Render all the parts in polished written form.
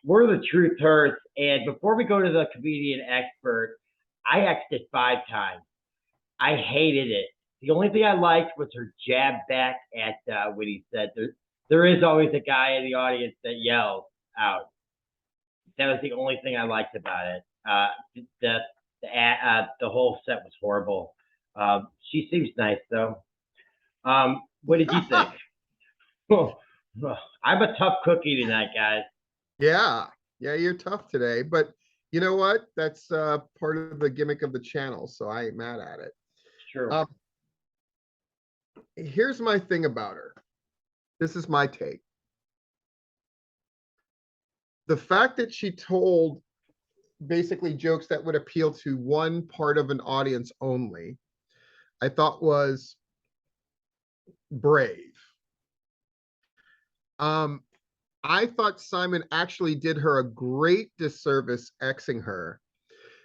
We're the truth hurts. And before we go to the comedian expert, I X'd it 5 times. I hated it. The only thing I liked was her jab back at what he said. There is always a guy in the audience that yells out. That was the only thing I liked about it. The whole set was horrible. She seems nice though. What did you think? I'm a tough cookie tonight, guys. Yeah, you're tough today, but you know what? That's part of the gimmick of the channel, so I ain't mad at it. It's true. Here's my thing about her. This is my take. The fact that she told basically jokes that would appeal to one part of an audience only, I thought was brave. I thought Simon actually did her a great disservice Xing her,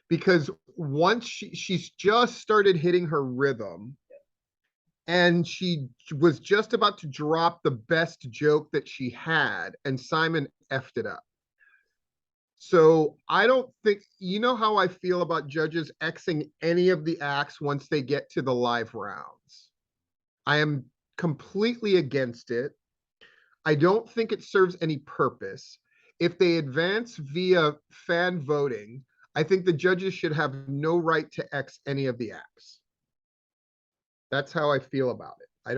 because once she's just started hitting her rhythm and she was just about to drop the best joke that she had, and Simon effed it up. So I don't think, you know how I feel about judges Xing any of the acts once they get to the live rounds. I am completely against it. I don't think it serves any purpose. If they advance via fan voting, I think the judges should have no right to X any of the acts. That's how I feel about it. I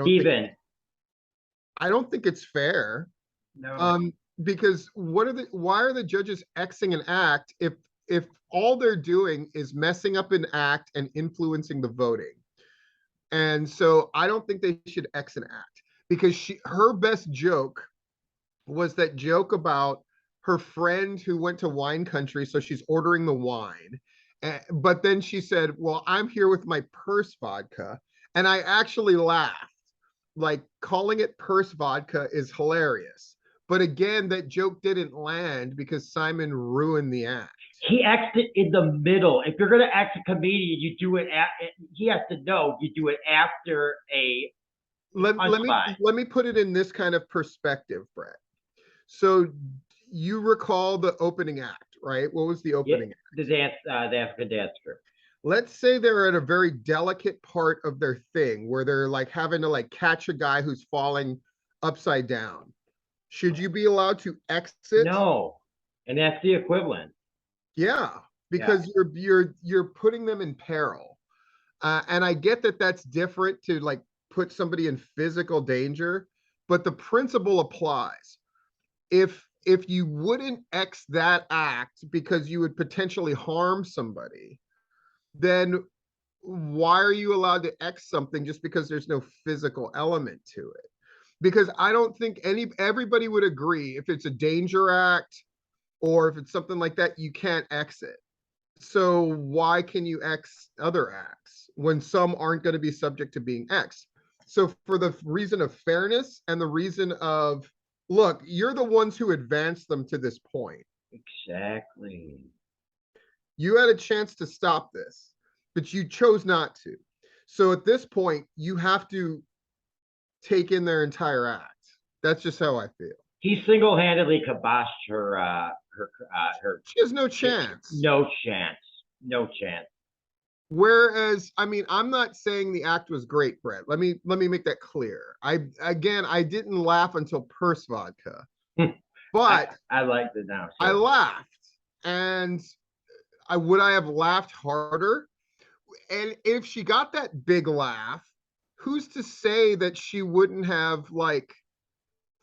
don't think it's fair. No. Because why are the judges Xing an act if all they're doing is messing up an act and influencing the voting? And so I don't think they should X an act, because her best joke was that joke about her friend who went to wine country, so she's ordering the wine. But then she said, well, I'm here with my purse vodka. And I actually laughed. Like, calling it purse vodka is hilarious. But again, that joke didn't land because Simon ruined the act. He X'd it in the middle. If you're going to X a comedian, you do it he has to know you do it after a let me put it in this kind of perspective, Brett. So you recall the opening act, right? What was the opening act? The African dance group. Let's say they're at a very delicate part of their thing where they're like having to like catch a guy who's falling upside down. Should you be allowed to exit? No, and that's the equivalent. Yeah, because you're putting them in peril, and I get that that's different to like put somebody in physical danger, but the principle applies. If you wouldn't X that act because you would potentially harm somebody, then why are you allowed to X something just because there's no physical element to it? Because I don't think everybody would agree if it's a danger act or if it's something like that, you can't X it. So why can you X other acts when some aren't going to be subject to being X? So for the reason of fairness and the reason of, look, you're the ones who advanced them to this point. Exactly. You had a chance to stop this, but you chose not to. So at this point, you have to take in their entire act. That's just how I feel. He single-handedly kiboshed her. She has no chance. No chance. No chance. Whereas, I mean, I'm not saying the act was great, Brett. Let me make that clear. I didn't laugh until purse vodka, but I liked it now. So. I laughed, and would I have laughed harder? And if she got that big laugh, who's to say that she wouldn't have like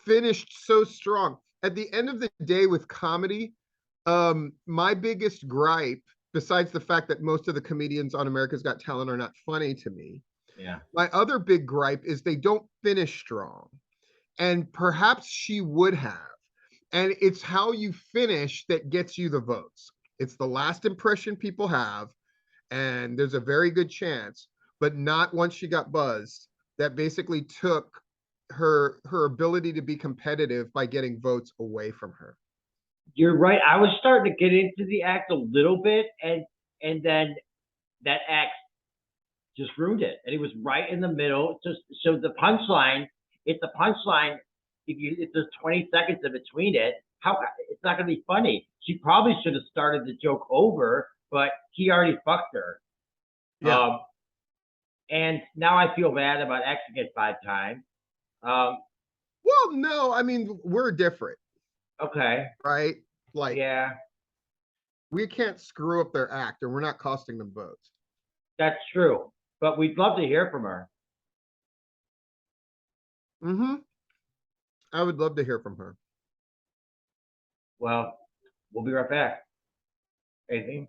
finished so strong? At the end of the day with comedy, my biggest gripe, besides the fact that most of the comedians on America's Got Talent are not funny to me, my other big gripe is they don't finish strong. And perhaps she would have. And it's how you finish that gets you the votes. It's the last impression people have, and there's a very good chance, but not once she got buzzed, that basically took her ability to be competitive by getting votes away from her. You're right. I was starting to get into the act a little bit, and then that act just ruined it. And it was right in the middle. So the punchline, it's a punchline. If there's 20 seconds in between it, how it's not gonna be funny. She probably should have started the joke over, but he already fucked her. Yeah. And now I feel bad about Xing it 5 times. Um, Well, no, I mean, we're different, okay, right? Like, yeah, we can't screw up their act, and we're not costing them votes. that's true. But we'd love to hear from her. I would love to hear from her. Well, we'll be right back. Anything?